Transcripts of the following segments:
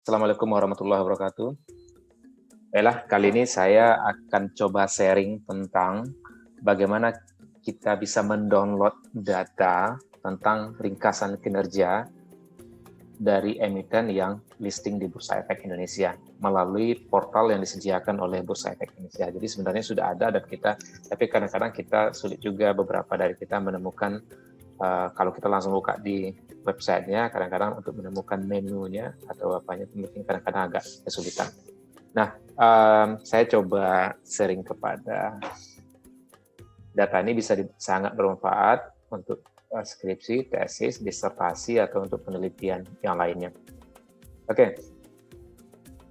Assalamualaikum warahmatullahi wabarakatuh. Baiklah, kali ini saya akan coba sharing tentang bagaimana kita bisa mendownload data tentang ringkasan kinerja dari emiten yang listing di Bursa Efek Indonesia melalui portal yang disediakan oleh Bursa Efek Indonesia. Jadi sebenarnya sudah ada dan tapi kadang-kadang kita sulit juga beberapa dari kita menemukan kalau kita langsung buka di websitenya, kadang-kadang untuk menemukan menunya atau apanya mungkin kadang-kadang agak kesulitan. Nah, saya coba sharing kepada data ini bisa sangat bermanfaat untuk skripsi, tesis, disertasi, atau untuk penelitian yang lainnya. Oke,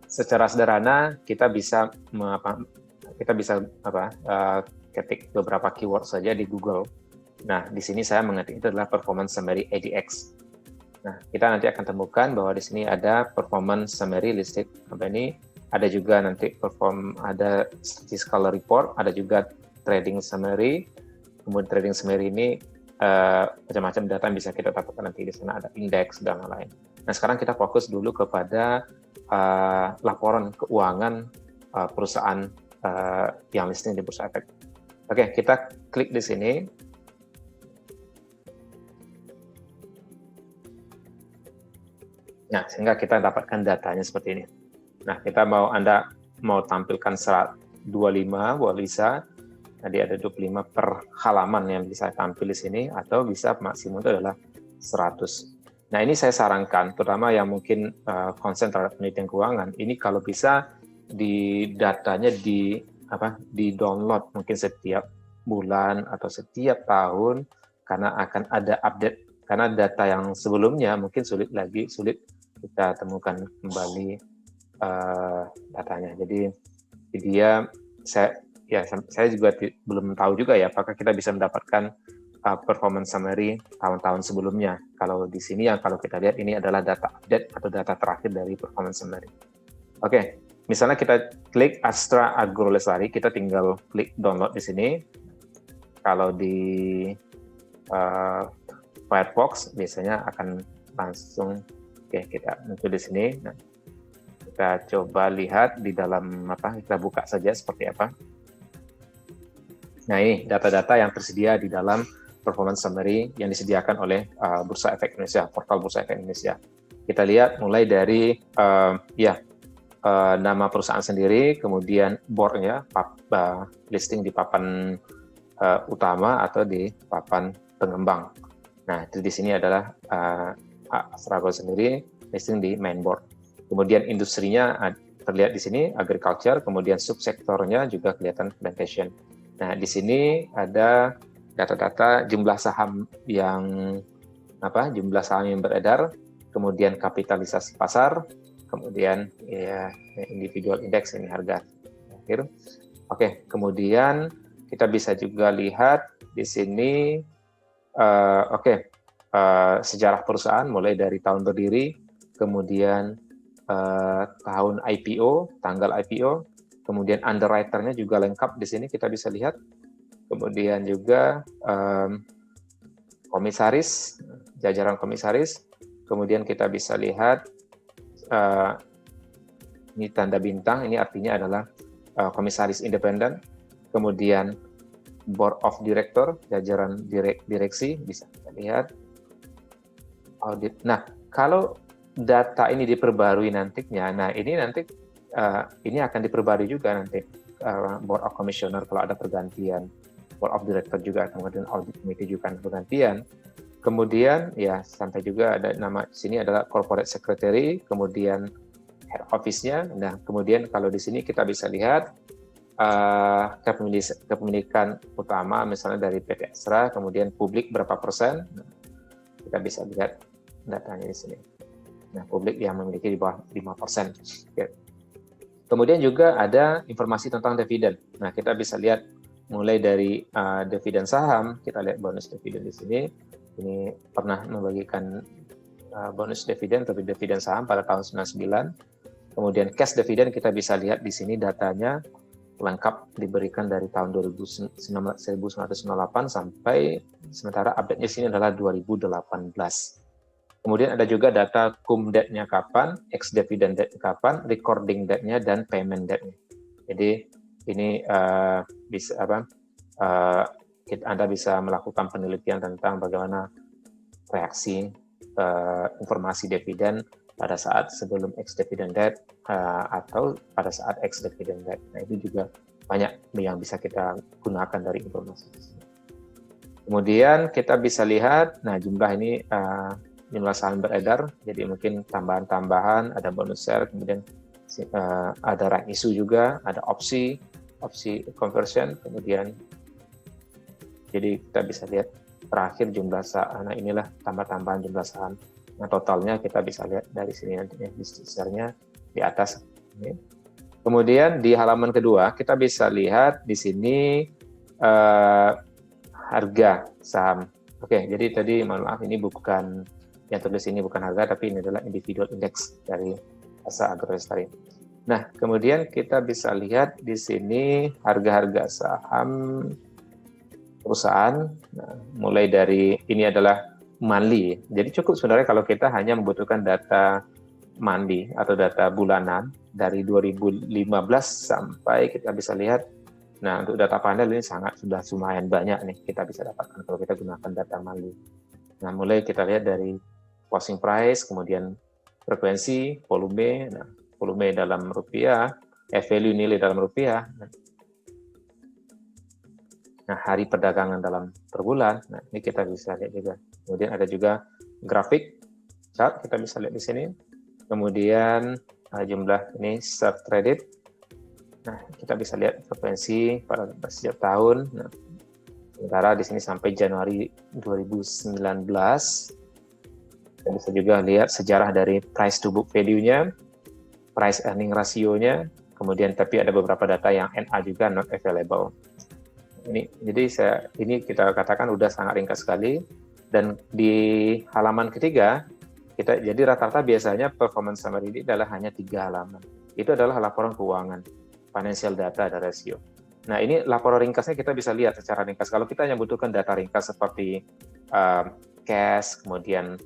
secara sederhana kita bisa ketik beberapa keyword saja di Google. Nah, di sini saya mengetik itu adalah performance summary ADX. Nah, kita nanti akan temukan bahwa di sini ada performance summary listed company, ada juga nanti ada statistical report, ada juga trading summary. Kemudian trading summary ini macam-macam data yang bisa kita dapatkan nanti di sana, ada indeks dan lain-lain. Nah, sekarang kita fokus dulu kepada laporan keuangan perusahaan yang listing di Bursa Efek. Oke, kita klik di sini. Nah, sehingga kita dapatkan datanya seperti ini. Nah, Anda mau tampilkan 25, boleh bisa. Tadi ada 25 per halaman yang bisa tampil di sini, atau bisa maksimum itu adalah 100. Nah, ini saya sarankan, terutama yang mungkin konsen terhadap penelitian keuangan, ini kalau bisa datanya di download mungkin setiap bulan atau setiap tahun, karena akan ada update, karena data yang sebelumnya mungkin sulit kita temukan kembali datanya. Jadi saya juga belum tahu juga ya apakah kita bisa mendapatkan performance summary tahun-tahun sebelumnya. Kalau di sini kalau kita lihat ini adalah data update atau data terakhir dari performance summary. Oke, misalnya kita klik Astra Agrolestari, kita tinggal klik download di sini. Kalau di Firefox biasanya akan langsung kita muncul di sini. Nah, kita coba lihat di dalam kita buka saja seperti apa. Nah, ini data-data yang tersedia di dalam performance summary yang disediakan oleh Bursa Efek Indonesia, portal Bursa Efek Indonesia. Kita lihat mulai dari nama perusahaan sendiri, kemudian board-nya, listing di papan utama atau di papan pengembang. Nah, itu di sini adalah Astra Agrolestari sendiri listing di main board. Kemudian industrinya terlihat di sini agriculture, kemudian subsektornya juga kelihatan plantation. Nah, di sini ada data-data jumlah saham yang beredar, kemudian kapitalisasi pasar, kemudian individual index, ini harga akhir. Oke, kemudian kita bisa juga lihat di sini sejarah perusahaan mulai dari tahun berdiri, kemudian tahun IPO, tanggal IPO, kemudian underwriter-nya juga lengkap di sini kita bisa lihat, kemudian juga komisaris, jajaran komisaris, kemudian kita bisa lihat ini tanda bintang, ini artinya adalah komisaris independen, kemudian board of director, jajaran direksi, bisa kita lihat, audit. Nah, kalau data ini diperbarui nantinya, nah ini nanti ini akan diperbarui juga nanti board of commissioner kalau ada pergantian, board of director juga, kemudian audit committee juga pergantian. Kemudian ya sampai juga ada nama di sini adalah corporate secretary, kemudian head office-nya. Nah, kemudian kalau di sini kita bisa lihat kepemilikan utama misalnya dari PT Astra, kemudian publik berapa persen. Nah, kita bisa lihat datanya di sini. Nah, publik yang memiliki di bawah 5%. Kemudian juga ada informasi tentang dividen. Nah, kita bisa lihat mulai dari dividen saham, kita lihat bonus dividen di sini. Ini pernah membagikan bonus dividen atau dividen saham pada tahun 99. Kemudian cash dividen kita bisa lihat di sini datanya lengkap diberikan dari tahun 1998 sampai sementara update-nya sini adalah 2018. Kemudian ada juga data cum date-nya kapan, ex dividend date kapan, recording date-nya, dan payment date-nya. Jadi ini bisa Anda bisa melakukan penelitian tentang bagaimana reaksi informasi dividen pada saat sebelum ex dividend date atau pada saat ex dividend date. Nah, itu juga banyak yang bisa kita gunakan dari informasi. Kemudian kita bisa lihat, nah jumlah ini jumlah saham beredar, jadi mungkin tambahan-tambahan, ada bonus share, kemudian ada right issue juga, ada opsi conversion, kemudian jadi kita bisa lihat terakhir jumlah saham. Nah inilah tambahan jumlah saham. Nah totalnya kita bisa lihat dari sini nantinya besarnya di atas. Kemudian di halaman kedua kita bisa lihat di sini harga saham. Oke, jadi tadi mohon maaf ini bukan yang tulis ini bukan harga, tapi ini adalah individual index dari Asa Agrolestari. Nah, kemudian kita bisa lihat di sini harga-harga saham perusahaan. Nah, mulai dari ini adalah monthly. Jadi cukup sebenarnya kalau kita hanya membutuhkan data monthly atau data bulanan dari 2015 sampai kita bisa lihat. Nah, untuk data panel ini sudah lumayan banyak nih kita bisa dapatkan kalau kita gunakan data monthly. Nah, mulai kita lihat dari closing price, kemudian frekuensi, volume, nah, volume dalam rupiah, value nilai dalam rupiah, nah hari perdagangan dalam per bulan, nah ini kita bisa lihat juga. Kemudian ada juga grafik chart, kita bisa lihat di sini. Kemudian jumlah ini share traded, nah kita bisa lihat frekuensi pada setiap tahun. Nah, sementara di sini sampai Januari 2019. Kita bisa juga lihat sejarah dari price to book value-nya, price earning ratio-nya, kemudian tapi ada beberapa data yang NA juga not available. Jadi ini kita katakan udah sangat ringkas sekali. Dan di halaman ketiga, jadi rata-rata biasanya performance summary ini adalah hanya 3 halaman. Itu adalah laporan keuangan, financial data, dan ratio. Nah ini laporan ringkasnya kita bisa lihat secara ringkas. Kalau kita hanya butuhkan data ringkas seperti cash, kemudian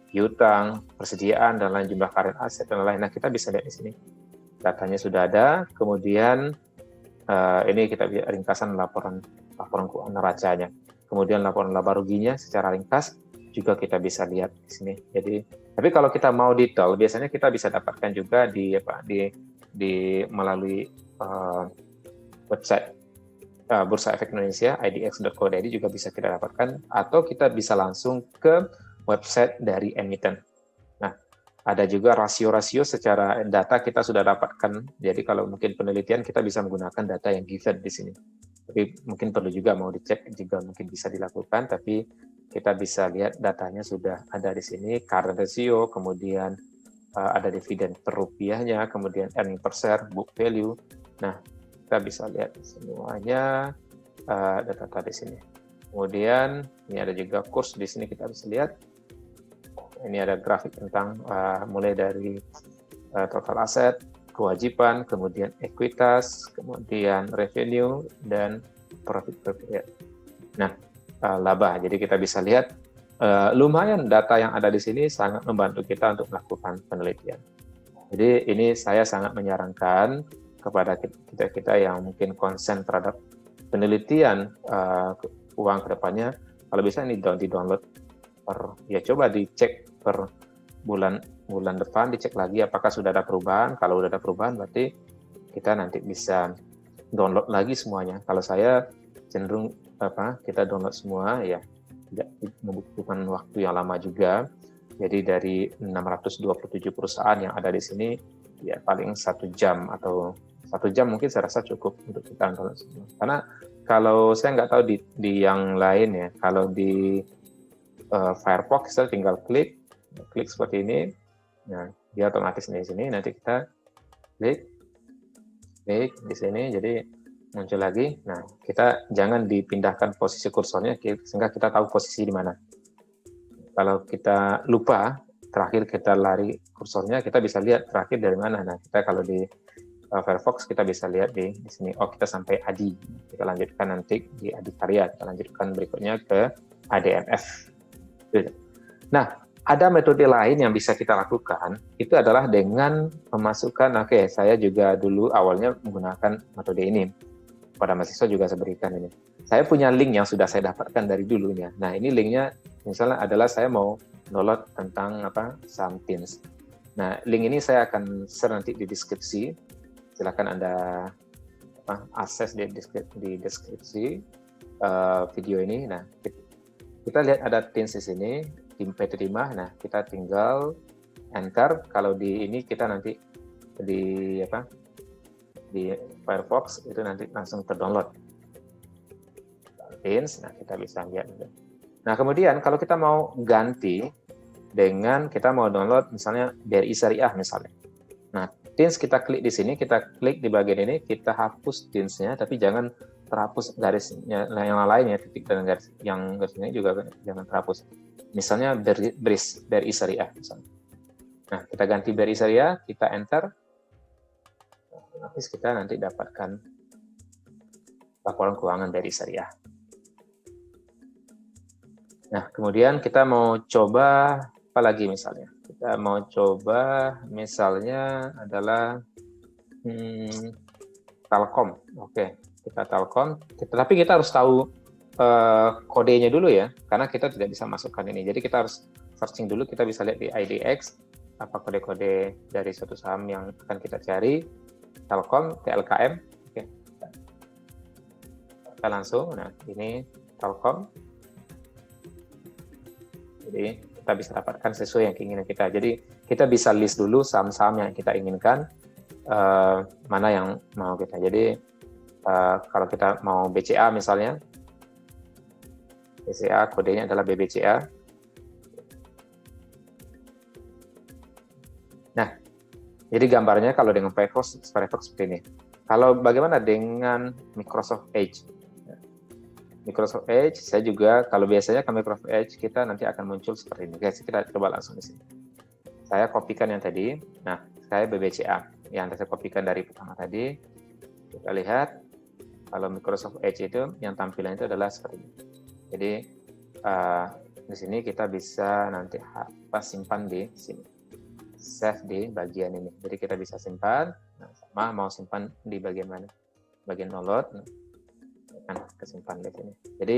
piutang, persediaan, dan lain jumlah current asset dan lain. Nah kita bisa lihat di sini datanya sudah ada. Kemudian ini kita lihat ringkasan laporan keuangan neracanya. Kemudian laporan laba ruginya secara ringkas juga kita bisa lihat di sini. Jadi, tapi kalau kita mau detail, biasanya kita bisa dapatkan juga di melalui website Bursa Efek Indonesia, idx.co.id juga bisa kita dapatkan, atau kita bisa langsung ke website dari emiten. Nah, ada juga rasio-rasio secara data kita sudah dapatkan. Jadi kalau mungkin penelitian kita bisa menggunakan data yang given di sini. Tapi mungkin perlu juga mau dicek juga mungkin bisa dilakukan, tapi kita bisa lihat datanya sudah ada di sini, current ratio, kemudian ada dividen per rupiahnya, kemudian earning per share, book value. Nah, kita bisa lihat semuanya data di sini. Kemudian ini ada juga kurs di sini kita bisa lihat. Ini ada grafik tentang mulai dari total aset, kewajiban, kemudian ekuitas, kemudian revenue, dan profit per period. Nah, laba. Jadi kita bisa lihat lumayan data yang ada di sini sangat membantu kita untuk melakukan penelitian. Jadi ini saya sangat menyarankan kepada kita yang mungkin konsen terhadap penelitian uang kedepannya, kalau bisa ini di-download coba dicek per bulan depan, dicek lagi apakah sudah ada perubahan. Kalau sudah ada perubahan berarti kita nanti bisa download lagi semuanya. Kalau saya cenderung kita download semua ya, tidak membutuhkan waktu yang lama juga. Jadi dari 627 perusahaan yang ada di sini ya paling 1 jam atau 1 jam mungkin saya rasa cukup untuk kita download semua. Karena kalau saya nggak tahu di yang lain ya, kalau di Firefox kita tinggal klik seperti ini, nah dia otomatis di sini. Nanti kita klik di sini, jadi muncul lagi. Nah kita jangan dipindahkan posisi kursornya sehingga kita tahu posisi di mana. Kalau kita lupa terakhir kita lari kursornya, kita bisa lihat terakhir dari mana. Nah kita kalau di Firefox kita bisa lihat di sini. Oh kita sampai ADI, kita lanjutkan nanti di Adikarya, kita lanjutkan berikutnya ke ADMF. Nah, ada metode lain yang bisa kita lakukan, itu adalah dengan memasukkan, saya juga dulu awalnya menggunakan metode ini. Pada mahasiswa juga saya berikan ini. Saya punya link yang sudah saya dapatkan dari dulunya. Nah, ini linknya misalnya adalah saya mau download tentang saham TINS. Nah, link ini saya akan share nanti di deskripsi. Silakan Anda akses di deskripsi video ini. Nah, kita lihat ada TINS di sini, di PT Timah. Nah, kita tinggal enter. Kalau di ini kita nanti di Firefox itu nanti langsung terdownload TINS. Nah, kita bisa lihat. Nah, kemudian kalau kita mau ganti dengan kita mau download misalnya BRI Syariah misalnya. Nah, TINS kita klik di sini, kita klik di bagian ini, kita hapus TINS-nya, tapi jangan terhapus garisnya yang lainnya, titik dan garis yang garisnya juga jangan terhapus. Misalnya BRI Syariah misalnya. Nah, kita ganti BRI Syariah, kita enter. Habis kita nanti dapatkan laporan keuangan BRI Syariah. Nah, kemudian kita mau coba apa lagi misalnya? Kita mau coba misalnya adalah Telkom. Oke, kita Telkom. Tapi kita harus tahu kodenya dulu ya, karena kita tidak bisa masukkan ini. Jadi kita harus searching dulu, kita bisa lihat di IDX, apa kode-kode dari suatu saham yang akan kita cari. Telkom, TLKM. Oke. Kita langsung, nah ini Telkom. Jadi kita bisa dapatkan sesuai yang keinginan kita. Jadi kita bisa list dulu saham-saham yang kita inginkan, mana yang mau kita. Jadi kalau kita mau BCA misalnya, BCA kodenya adalah BBCA. Nah, jadi gambarnya kalau dengan Firefox seperti ini. Kalau bagaimana dengan Microsoft Edge? Microsoft Edge, saya juga kalau biasanya ke Microsoft Edge kita nanti akan muncul seperti ini. Guys, kita coba langsung di sini. Saya kopikan yang tadi. Nah, saya BBCA yang saya kopikan dari pertama tadi. Kita lihat kalau Microsoft Edge itu yang tampilan itu adalah seperti ini. Jadi di sini kita bisa nanti simpan di sini. Save di bagian ini. Jadi kita bisa simpan. Nah, sama mau simpan di bagian mana? Bagian download. Kesimpan di sini. Jadi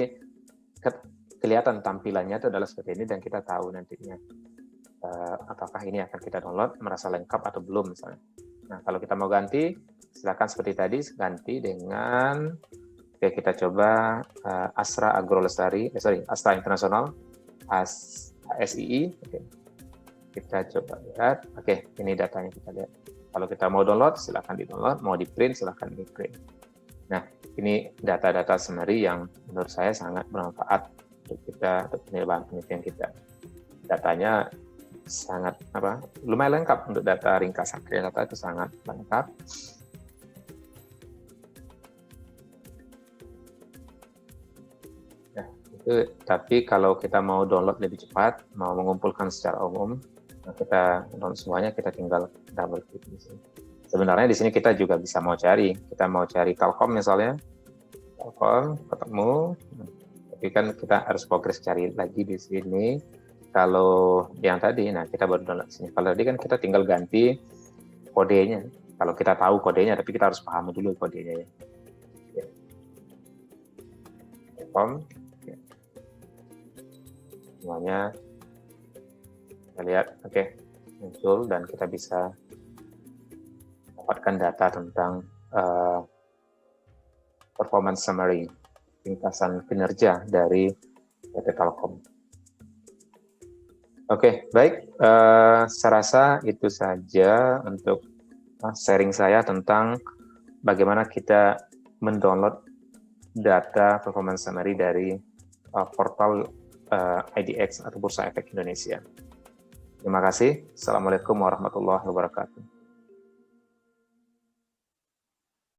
kelihatan tampilannya itu adalah seperti ini dan kita tahu nantinya apakah ini akan kita download merasa lengkap atau belum misalnya. Nah, kalau kita mau ganti, silakan seperti tadi ganti dengan kita coba Astra Astra International ASII. Kita coba lihat. Ini datanya kita lihat. Kalau kita mau download, silakan di-download, mau di-print silakan di-print. Nah, ini data-data summary yang menurut saya sangat bermanfaat untuk kita, untuk penelitian kita. Datanya sangat lumayan lengkap untuk data ringkasan. Data itu sangat lengkap. Nah, itu tapi kalau kita mau download lebih cepat, mau mengumpulkan secara umum, kita download semuanya, kita tinggal double klik di sini. Sebenarnya di sini kita juga bisa kita mau cari Telkom misalnya, Telkom ketemu, tapi kan kita harus progres cari lagi di sini. Kalau yang tadi, nah kita baru download di sini. Kalau tadi kan kita tinggal ganti kodenya. Kalau kita tahu kodenya, tapi kita harus pahami dulu kodenya ya. Telkom, semuanya kita lihat, muncul dan kita bisa dapatkan data tentang performance summary, ringkasan kinerja dari PT Telkom. Baik, saya rasa itu saja untuk sharing saya tentang bagaimana kita mendownload data performance summary dari portal IDX atau Bursa Efek Indonesia. Terima kasih. Assalamualaikum warahmatullahi wabarakatuh.